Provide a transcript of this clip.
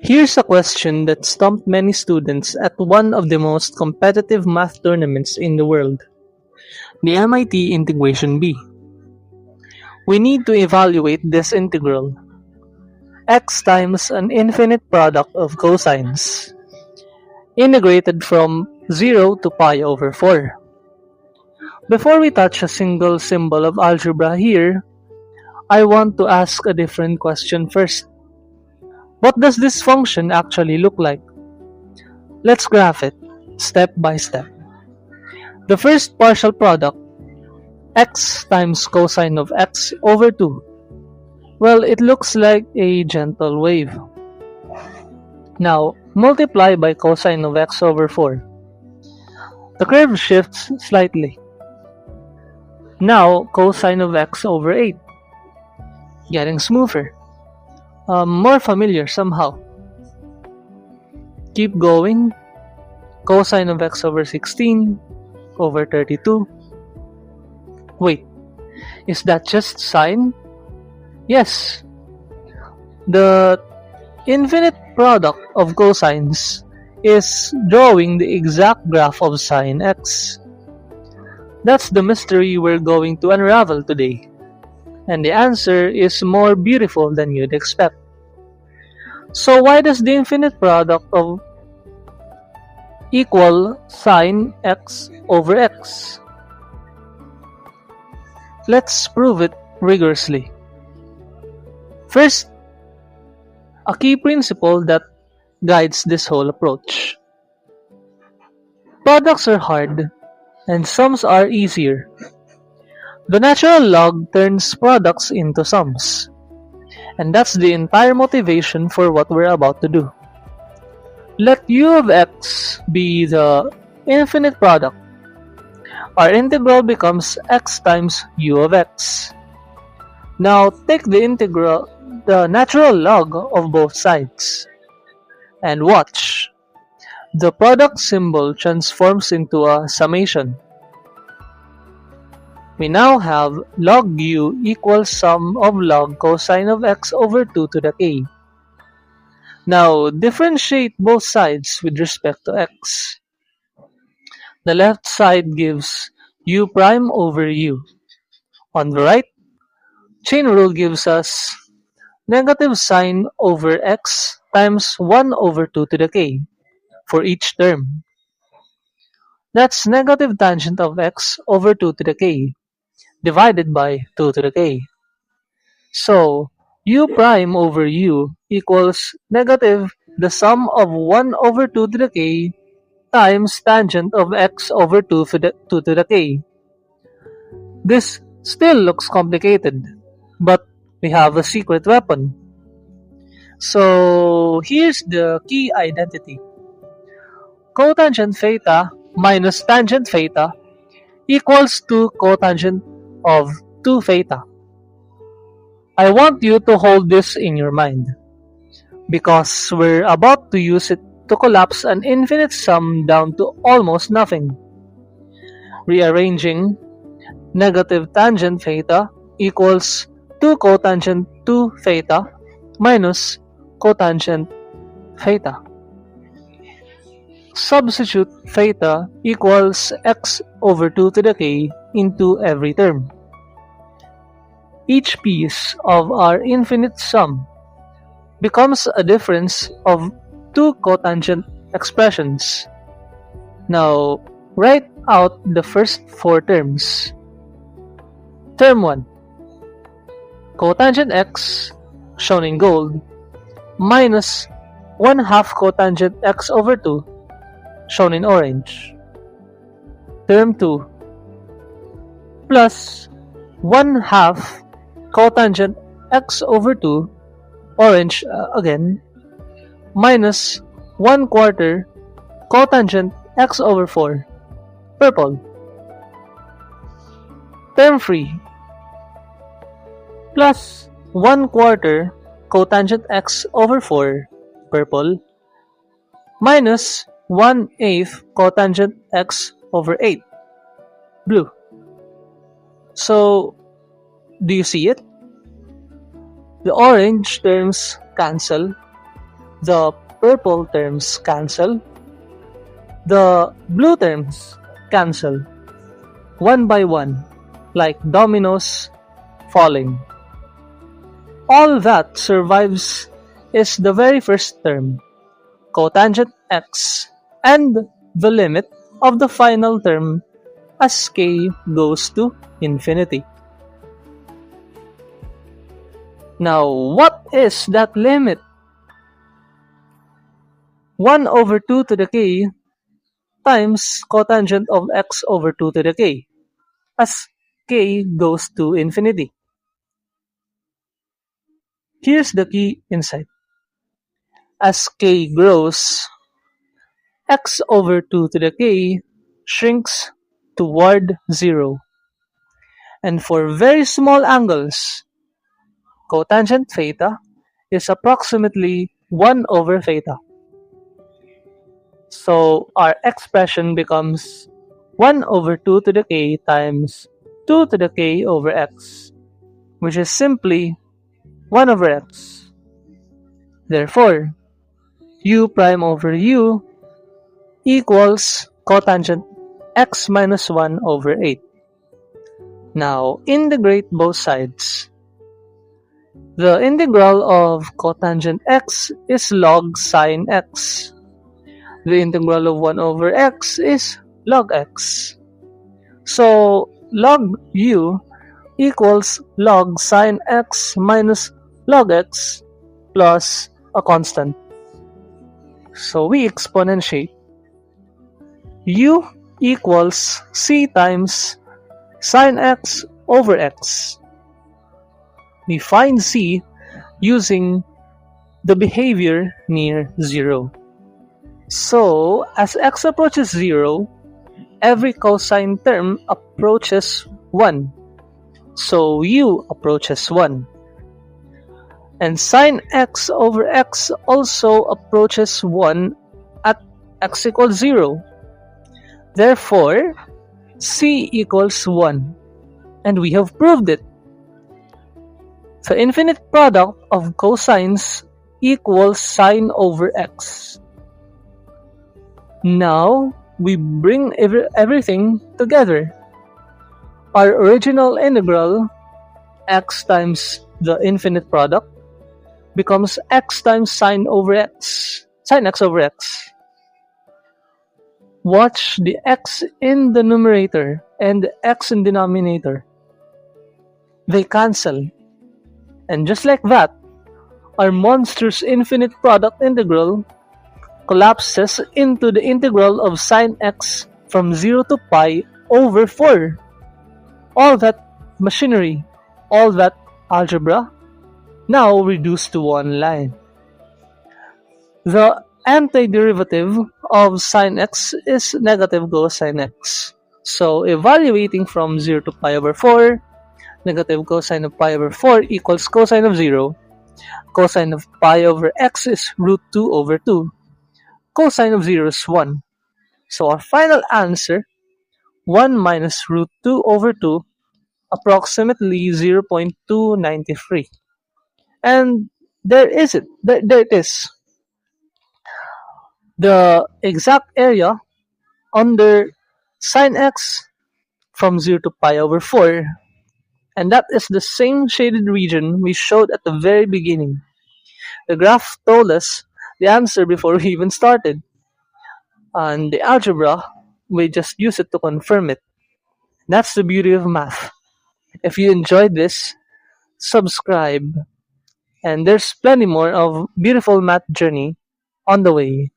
Here's a question that stumped many students at one of the most competitive math tournaments in the world, the MIT Integration Bee. We need to evaluate this integral, x times an infinite product of cosines, integrated from 0 to pi over 4. Before we touch a single symbol of algebra here, I want to ask a different question first. What does this function actually look like? Let's graph it, step by step. The first partial product, x times cosine of x over 2. Well, it looks like a gentle wave. Now, multiply by cosine of x over 4. The curve shifts slightly. Now, cosine of x over 8. Getting smoother. More familiar somehow. Keep going. Cosine of x over 16 over 32. Wait, is that just sine? Yes. The infinite product of cosines is drawing the exact graph of sine x. That's the mystery we're going to unravel today. And the answer is more beautiful than you'd expect. So why does the infinite product of equal sine x over x? Let's prove it rigorously. First, a key principle that guides this whole approach. Products are hard, and sums are easier. The natural log turns products into sums, and that's the entire motivation for what we're about to do. Let u of x be the infinite product. Our integral becomes x times u of x. Now take the natural log of both sides, and watch. The product symbol transforms into a summation. We now have log u equals sum of log cosine of x over 2 to the k. Now differentiate both sides with respect to x. The left side gives u prime over u. On the right, chain rule gives us negative sine over x times 1 over 2 to the k for each term. That's negative tangent of x over 2 to the k divided by 2 to the k. So, u prime over u equals negative the sum of 1 over 2 to the k times tangent of x over 2 to the k. This still looks complicated, but we have a secret weapon. So, here's the key identity. Cotangent theta minus tangent theta equals to cotangent of 2 theta. I want you to hold this in your mind, because we're about to use it to collapse an infinite sum down to almost nothing. Rearranging, negative tangent theta equals 2 cotangent 2 theta minus cotangent theta. Substitute theta equals x over 2 to the k into every term. Each piece of our infinite sum becomes a difference of 2 cotangent expressions. Now, write out the first 4 terms. Term 1. Cotangent x, shown in gold, minus 1/2 cotangent x over 2, shown in orange. Term 2. Plus 1/2 cotangent x over 2, orange again, minus 1/4 cotangent x over 4, purple. Term 3. Plus 1/4 cotangent x over 4, purple, minus 1/8 cotangent x over 8, blue. So, do you see it? The orange terms cancel, The purple terms cancel, the blue terms cancel, one by one, like dominoes falling. All that survives is the very first term, cotangent x, and the limit of the final term as k goes to infinity. Now, what is that limit? 1 over 2 to the k times cotangent of x over 2 to the k as k goes to infinity. Here's the key insight. As k grows, x over 2 to the k shrinks toward 0. And for very small angles, cotangent theta is approximately 1 over theta. So our expression becomes 1 over 2 to the k times 2 to the k over x, which is simply 1 over x. Therefore, u prime over u equals cotangent x minus 1 over 8. Now, integrate both sides. The integral of cotangent x is log sine x. The integral of 1 over x is log x. So, log u equals log sine x minus log x plus a constant. So, we exponentiate. U equals c times sine x over x. We find c using the behavior near 0. So, as x approaches 0, every cosine term approaches 1. So, u approaches 1. And sine x over x also approaches 1 at x equals 0. Therefore, c equals 1. And we have proved it. The infinite product of cosines equals sine over x. Now, we bring everything together. Our original integral, x times the infinite product, becomes x times sine over x, sine x over x. Watch the x in the numerator and the x in denominator. They cancel. And just like that, our monstrous infinite product integral collapses into the integral of sine x from 0 to pi over 4. All that machinery, all that algebra, now reduced to one line. The antiderivative of sine x is negative cosine x. So evaluating from 0 to pi over 4, negative cosine of pi over 4 equals cosine of 0. Cosine of pi over x is root 2 over 2. Cosine of 0 is 1. So our final answer, 1 minus root 2 over 2, approximately 0.293. And there is it. There it is. The exact area under sine x from 0 to pi over 4. And that is the same shaded region we showed at the very beginning. The graph told us the answer before we even started. And the algebra, we just use it to confirm it. That's the beauty of math. If you enjoyed this, subscribe. And there's plenty more of beautiful math journey on the way.